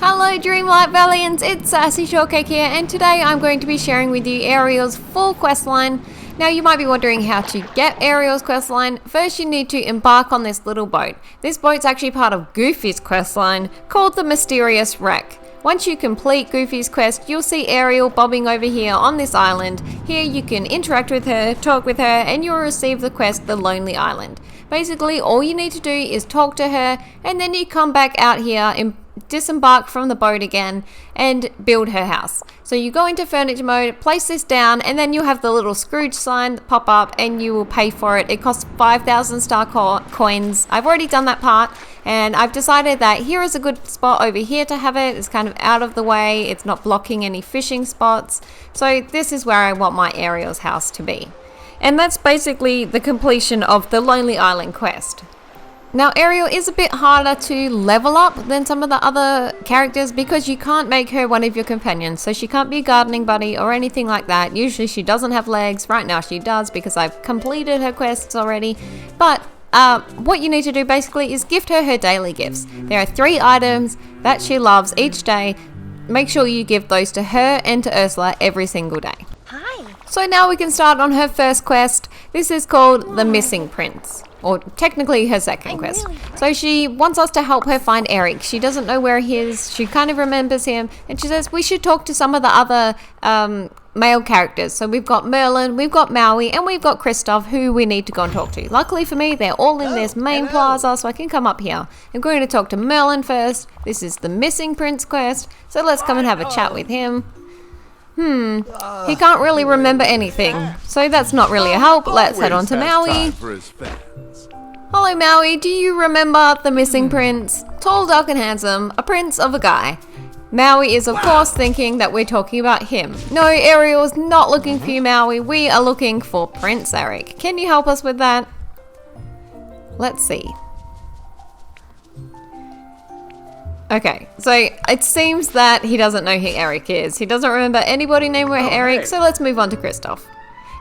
Hello Dreamlight Valiants, it's Sassy Shortcake here, and today I'm going to be sharing with you Ariel's full questline. Now you might be wondering how to get Ariel's questline. First you need to embark on this little boat. This boat's actually part of Goofy's questline called the Mysterious Wreck. Once you complete Goofy's quest, you'll see Ariel bobbing over here on this island. Here you can interact with her, talk with her, and you'll receive the quest, The Lonely Island. Basically all you need to do is talk to her, and then you come back out here and disembark from the boat again and build her house. So you go into furniture mode, place this down, and then you'll have the little Scrooge sign pop up and you will pay for it. It costs 5,000 star coins. I've already done that part, and I've decided that here is a good spot over here to have it. It's kind of out of the way, it's not blocking any fishing spots. So this is where I want my Ariel's house to be. And that's basically the completion of the Lonely Island quest. Now Ariel is a bit harder to level up than some of the other characters because you can't make her one of your companions. So she can't be a gardening buddy or anything like that. Usually she doesn't have legs. Right now she does because I've completed her quests already. But what you need to do basically is gift her daily gifts. There are 3 items that she loves each day. Make sure you give those to her and to Ursula every single day. Hi. So now we can start on her first quest. This is called The Missing Prince. Or technically her second quest. So she wants us to help her find Eric. She doesn't know where he is. She kind of remembers him. And she says we should talk to some of the other male characters. So we've got Merlin, we've got Maui, and we've got Kristoff, who we need to go and talk to. Luckily for me, they're all in this main plaza, so I can come up here. I'm going to talk to Merlin first. This is the Missing Prince quest. So let's come and have a chat with him. He can't really remember anything. So that's not really a help. Let's head on to Maui. Hello Maui, do you remember the missing prince? Tall, dark and handsome, a prince of a guy. Maui is of course thinking that we're talking about him. No, Ariel's not looking for you Maui, we are looking for Prince Eric. Can you help us with that? Let's see. Okay, so it seems that he doesn't know who Eric is. He doesn't remember anybody named Eric, so let's move on to Kristoff.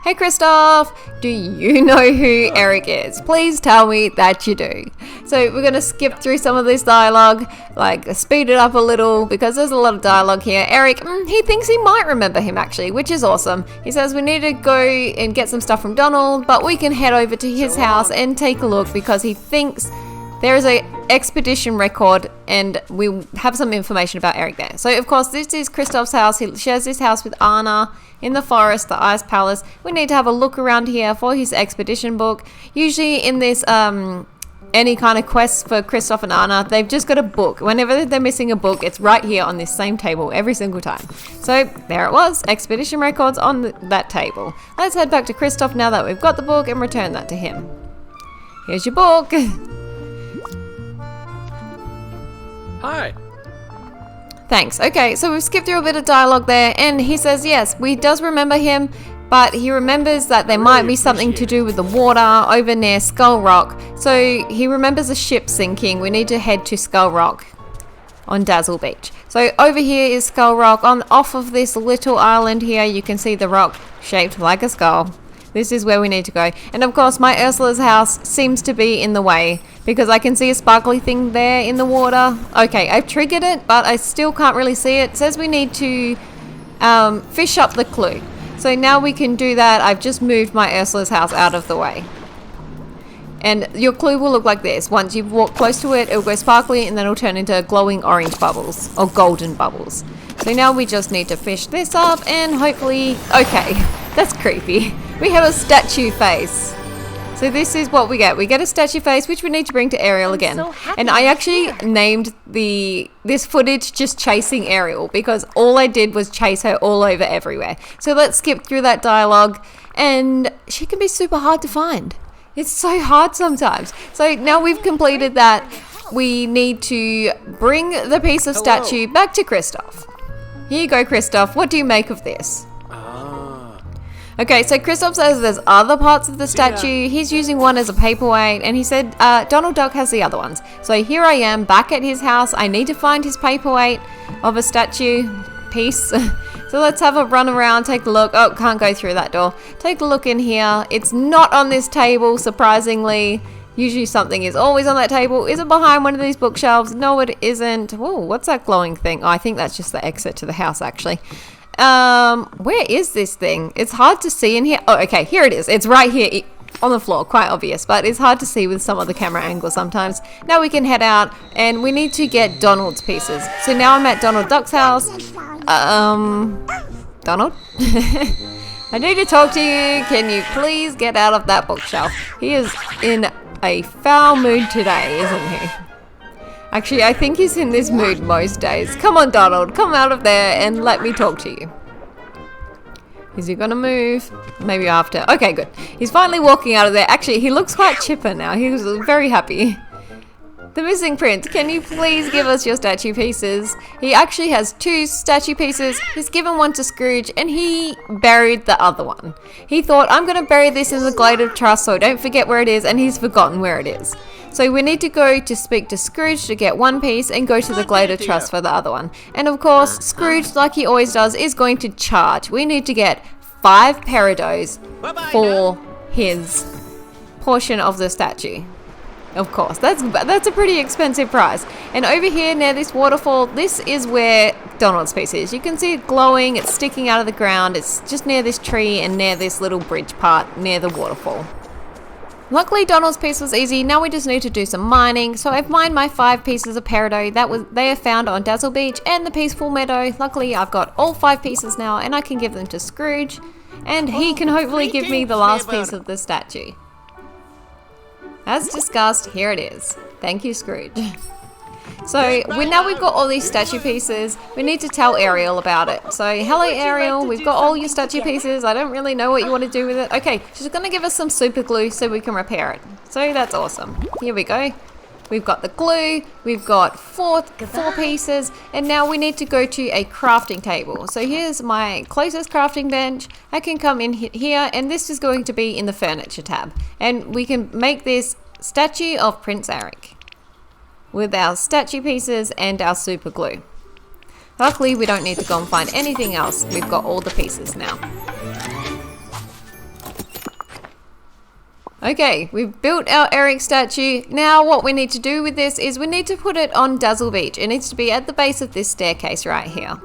Hey Kristoff, do you know who Eric is? Please tell me that you do. So we're going to skip through some of this dialogue, like speed it up a little because there's a lot of dialogue here. Eric, he thinks he might remember him actually, which is awesome. He says we need to go and get some stuff from Donald, but we can head over to his house and take a look because he thinks there is a expedition record and we have some information about Eric there. So of course this is Kristoff's house. He shares this house with Anna in the forest, the Ice Palace. We need to have a look around here for his expedition book. Usually in this any kind of quests for Kristoff and Anna, they've just got a book. Whenever they're missing a book, it's right here on this same table every single time. So there it was, expedition records on that table. Let's head back to Kristoff now that we've got the book and return that to him. Here's your book. Hi. Thanks. Okay, so we've skipped through a bit of dialogue there, and he says yes, we does remember him, but he remembers that there might be something to do with the water over near Skull Rock. So he remembers a ship sinking. We need to head to Skull Rock on Dazzle Beach. So over here is Skull Rock. Off of this little island here, you can see the rock shaped like a skull. This is where we need to go. And of course, my Ursula's house seems to be in the way because I can see a sparkly thing there in the water. Okay, I've triggered it, but I still can't really see it. It says we need to fish up the clue. So now we can do that. I've just moved my Ursula's house out of the way. And your clue will look like this. Once you walk close to it, it will go sparkly and then it'll turn into glowing orange bubbles or golden bubbles. So now we just need to fish this up and hopefully... Okay, that's creepy. We have a statue face. So this is what we get. We get a statue face, which we need to bring to Ariel again. So happy and I actually named this footage just Chasing Ariel because all I did was chase her all over everywhere. So let's skip through that dialogue, and she can be super hard to find. It's so hard sometimes. So now we've completed that, we need to bring the piece of statue back to Kristoff. Here you go, Kristoff. What do you make of this? Okay, so Kristoff says there's other parts of the statue. He's using one as a paperweight, and he said Donald Duck has the other ones. So here I am back at his house. I need to find his paperweight of a statue piece. So let's have a run around, take a look. Oh, can't go through that door. Take a look in here. It's not on this table, surprisingly. Usually something is always on that table. Is it behind one of these bookshelves? No, it isn't. Whoa, what's that glowing thing? Oh, I think that's just the exit to the house, actually. Where is this thing? It's hard to see in here. Oh, okay, here it is. It's right here on the floor, quite obvious, but it's hard to see with some of the camera angles sometimes. Now we can head out, and we need to get Donald's pieces. So now I'm at Donald Duck's house. Donald? I need to talk to you. Can you please get out of that bookshelf? He is in a foul mood today, isn't he? Actually, I think he's in this mood most days. Come on, Donald, come out of there and let me talk to you. Is he gonna move? Maybe after. Okay, good. He's finally walking out of there. Actually, he looks quite chipper now. He was very happy. The missing prince, can you please give us your statue pieces? He actually has 2 statue pieces. He's given one to Scrooge and he buried the other one. He thought, I'm gonna bury this in the Glade of Trust so I don't forget where it is, and he's forgotten where it is. So we need to go to speak to Scrooge to get one piece and go to the Glade of Trust for the other one. And of course, Scrooge, like he always does, is going to charge. We need to get 5 peridot for his portion of the statue. Of course, that's a pretty expensive price. And over here near this waterfall, this is where Donald's piece is. You can see it glowing, it's sticking out of the ground. It's just near this tree and near this little bridge part near the waterfall. Luckily, Donald's piece was easy. Now we just need to do some mining. So I've mined my 5 pieces of peridot. They are found on Dazzle Beach and the Peaceful Meadow. Luckily, I've got all 5 pieces now, and I can give them to Scrooge, and he can hopefully give me the last piece of the statue. As discussed, here it is. Thank you, Scrooge. So now we've got all these statue pieces, we need to tell Ariel about it. So hello Ariel, we've got all your statue pieces. I don't really know what you want to do with it. Okay, she's going to give us some super glue so we can repair it. So that's awesome. Here we go. We've got the glue, we've got four pieces, and now we need to go to a crafting table. So here's my closest crafting bench. I can come in here, and this is going to be in the furniture tab. And we can make this statue of Prince Eric with our statue pieces and our super glue. Luckily, we don't need to go and find anything else. We've got all the pieces now. Okay, we've built our Eric statue. Now what we need to do with this is we need to put it on Dazzle Beach. It needs to be at the base of this staircase right here.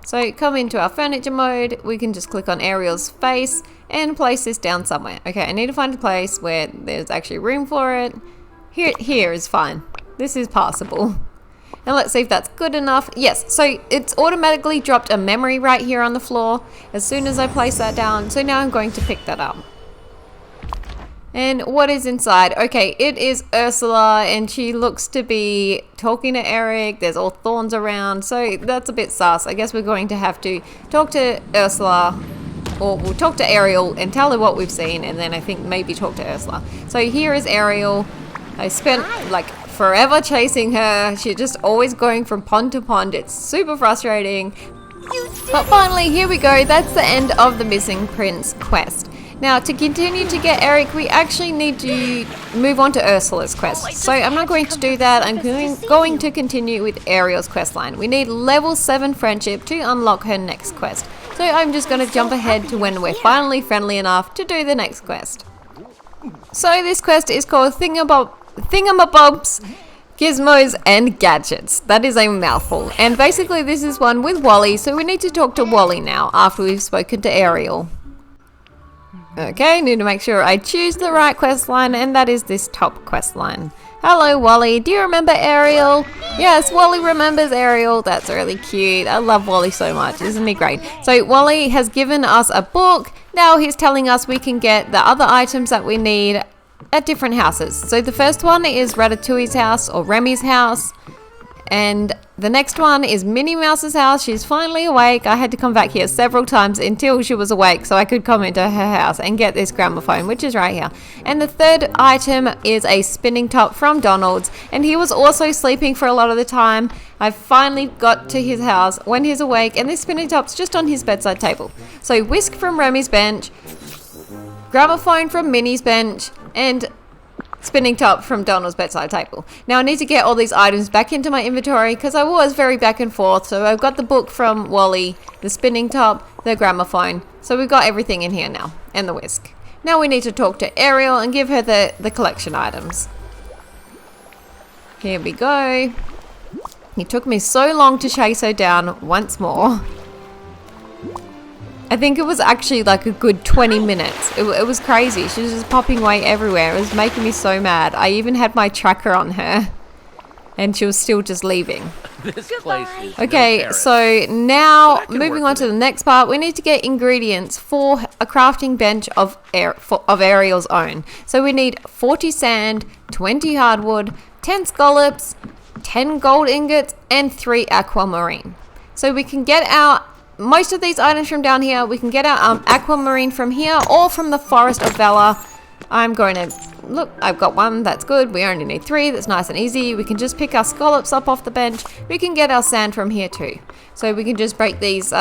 So come into our furniture mode. We can just click on Ariel's face and place this down somewhere. Okay, I need to find a place where there's actually room for it. Here is fine. This is passable. And let's see if that's good enough. Yes, so it's automatically dropped a memory right here on the floor as soon as I place that down. So now I'm going to pick that up. And what is inside? Okay, it is Ursula, and she looks to be talking to Eric. There's all thorns around, so that's a bit sus. I guess we're going to have to talk to Ursula, or we'll talk to Ariel and tell her what we've seen, and then I think maybe talk to Ursula. So here is Ariel. I spent like forever chasing her. She's just always going from pond to pond. It's super frustrating. But finally, here we go. That's the end of the Missing Prince quest. Now, to continue to get Eric, we actually need to move on to Ursula's quest. So I'm not going to do that. I'm going to continue with Ariel's quest line. We need level 7 friendship to unlock her next quest. So I'm just going to jump ahead to when we're finally friendly enough to do the next quest. So this quest is called Thingamabobs, Gizmos and Gadgets. That is a mouthful. And basically this is one with Wally. So we need to talk to Wally now after we've spoken to Ariel. Okay, need to make sure I choose the right quest line, and that is this top quest line. Hello Wally, do you remember Ariel? Yes, Wally remembers Ariel. That's really cute. I love Wally so much. Isn't he great? So Wally has given us a book. Now he's telling us we can get the other items that we need at different houses. So the first one is Ratatouille's house, or Remy's house. And the next one is Minnie Mouse's house. She's finally awake. I had to come back here several times until she was awake so I could come into her house and get this gramophone, which is right here. And the third item is a spinning top from Donald's, and he was also sleeping for a lot of the time. I finally got to his house when he's awake, and this spinning top's just on his bedside table. So whisk from Remy's bench, gramophone from Minnie's bench, and spinning top from Donald's bedside table. Now I need to get all these items back into my inventory because I was very back and forth. So I've got the book from Wally, the spinning top, the gramophone. So we've got everything in here now, and the whisk. Now we need to talk to Ariel and give her the collection items. Here we go. It took me so long to chase her down once more. I think it was actually like a good 20 minutes. It was crazy. She was just popping away everywhere. It was making me so mad. I even had my tracker on her. And she was still just leaving. This place is Okay, no so now moving on to the next part, we need to get ingredients for a crafting bench of Ariel's own. So we need 40 sand, 20 hardwood, 10 scallops, 10 gold ingots, and 3 aquamarine. So we can get our most of these items from down here. We can get our aquamarine from here or from the Forest of Valor. I'm going to look, I've got one, that's good. We only need 3, that's nice and easy. We can just pick our scallops up off the bench. We can get our sand from here too. So we can just break these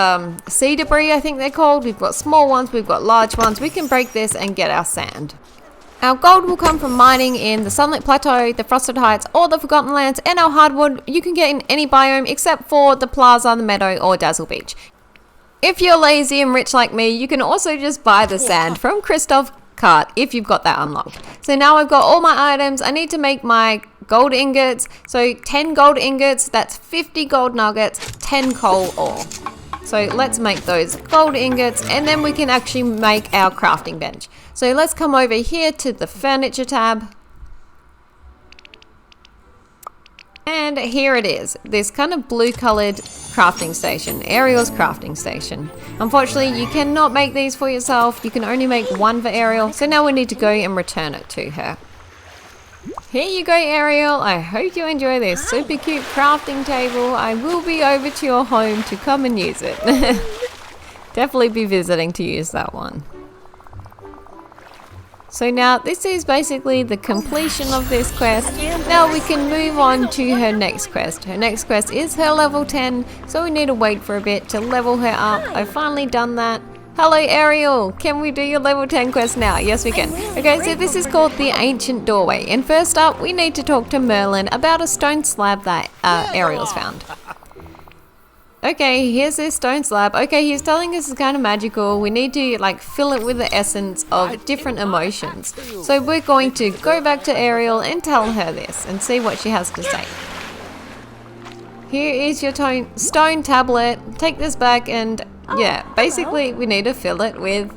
sea debris, I think they're called. We've got small ones, we've got large ones. We can break this and get our sand. Our gold will come from mining in the Sunlit Plateau, the Frosted Heights, or the Forgotten Lands, and our hardwood you can get in any biome except for the Plaza, the Meadow, or Dazzle Beach. If you're lazy and rich like me, you can also just buy the sand from Christoph cart if you've got that unlocked. So now I've got all my items. I need to make my gold ingots. So 10 gold ingots, that's 50 gold nuggets, 10 coal ore. So let's make those gold ingots and then we can actually make our crafting bench. So let's come over here to the furniture tab. And here it is, this kind of blue colored crafting station, Ariel's crafting station. Unfortunately, you cannot make these for yourself. You can only make one for Ariel. So now we need to go and return it to her. Here you go, Ariel. I hope you enjoy this super cute crafting table. I will be over to your home to come and use it. Definitely be visiting to use that one. So now this is basically the completion of this quest. Now we can move on to her next quest. Her next quest is her level 10, so we need to wait for a bit to level her up. I've finally done that. Hello Ariel, can we do your level 10 quest now? Yes we can. Okay, so this is called the Ancient Doorway. And first up, we need to talk to Merlin about a stone slab that Ariel's found. Okay, here's this stone slab. Okay, he's telling us it's kind of magical. We need to like fill it with the essence of different emotions. So we're going to go back to Ariel and tell her this and see what she has to say. Here is your stone tablet. Take this back and yeah, basically we need to fill it with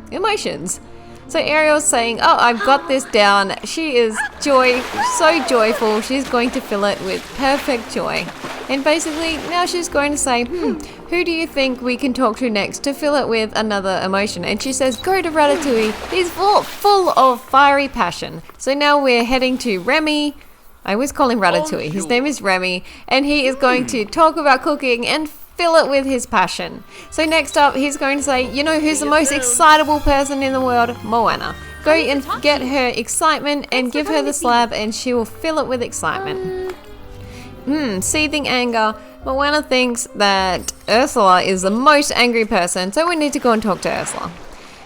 emotions. So Ariel's saying, oh, I've got this down. She is so joyful. She's going to fill it with perfect joy. And basically now she's going to say, who do you think we can talk to next to fill it with another emotion? And she says, go to Ratatouille. He's full of fiery passion. So now we're heading to Remy. I always call him Ratatouille. His name is Remy. And he is going to talk about cooking and fill it with his passion. So next up, he's going to say, you know who's the most excitable person in the world? Moana. Go and get her excitement and give her the slab and she will fill it with excitement. Seething anger. Moana thinks that Ursula is the most angry person, so we need to go and talk to Ursula.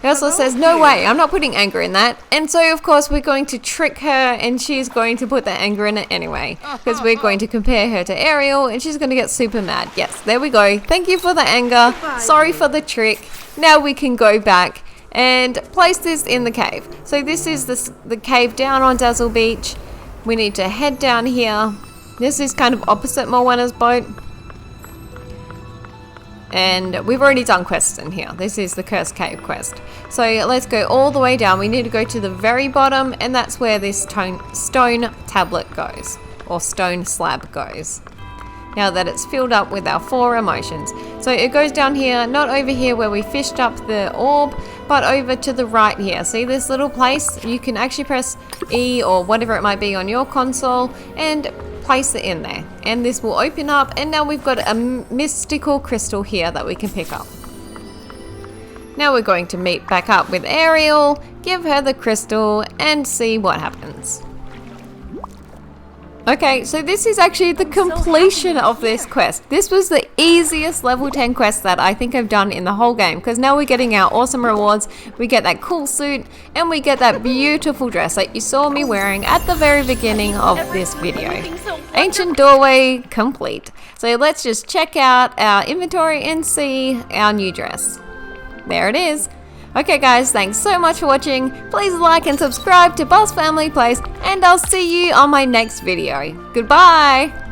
Ursula says, no way, I'm not putting anger in that. And so, of course, we're going to trick her and she's going to put the anger in it anyway. Because we're going to compare her to Ariel and she's going to get super mad. Yes, there we go. Thank you for the anger. Sorry for the trick. Now we can go back and place this in the cave. So this is the cave down on Dazzle Beach. We need to head down here. This is kind of opposite Moana's boat. And we've already done quests in here. This is the Cursed Cave quest. So let's go all the way down. We need to go to the very bottom and that's where this stone tablet goes. Or stone slab goes. Now that it's filled up with our 4 emotions. So it goes down here, not over here where we fished up the orb, but over to the right here. See this little place? You can actually press E or whatever it might be on your console and place it in there and this will open up and now we've got a mystical crystal here that we can pick up. Now we're going to meet back up with Ariel, give her the crystal and see what happens. Okay, so this is actually the completion of this quest. This was the easiest level 10 quest that I think I've done in the whole game because now we're getting our awesome rewards. We get that cool suit and we get that beautiful dress that you saw me wearing at the very beginning of this video. Ancient Doorway complete. So let's just check out our inventory and see our new dress. There it is. Okay guys, thanks so much for watching. Please like and subscribe to Boss Family Plays, and I'll see you on my next video. Goodbye!